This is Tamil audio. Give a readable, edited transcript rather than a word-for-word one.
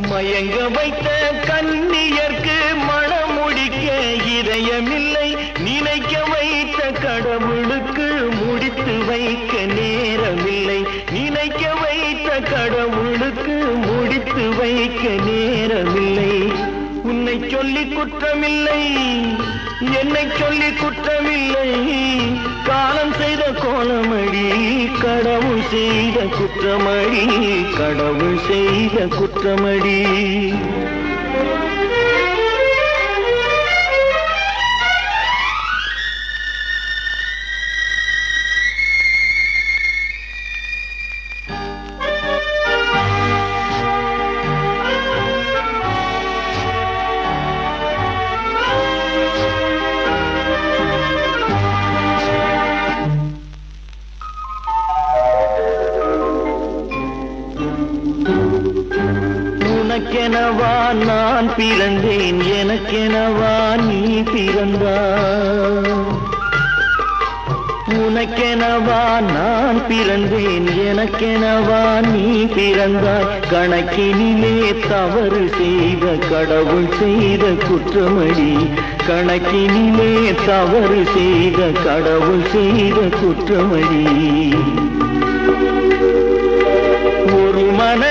மயங்க வைத்த கன்னியர்க்கு மணமுடிக்க இதயமில்லை. நினைக்க வைத்த கடவுளுக்கு முடித்து வைக்க நேரமில்லை. நினைக்க வைத்த கடவுளுக்கு முடித்து வைக்க நேரமில்லை. உன்னை சொல்லி குற்றமில்லை, என்னை சொல்லி குற்றமில்லை. காலம் செய்த கோலமடி, கடவுள் செய்த குற்றமடி, கடவுள் செய்த குற்றமடி. உனக்கெனவா நான் பிறந்தேன், எனக்கெனவா நீ பிறந்தாய். உனக்கெனவா நான் பிறந்தேன், எனக்கெனவா நீ பிறந்தாய். கணக்கினிலே தவறு செய்த கடவுள் செய்த குற்றமடி, கணக்கினிலே தவறு செய்த கடவுள் செய்த குற்றமடி. ஒரு மன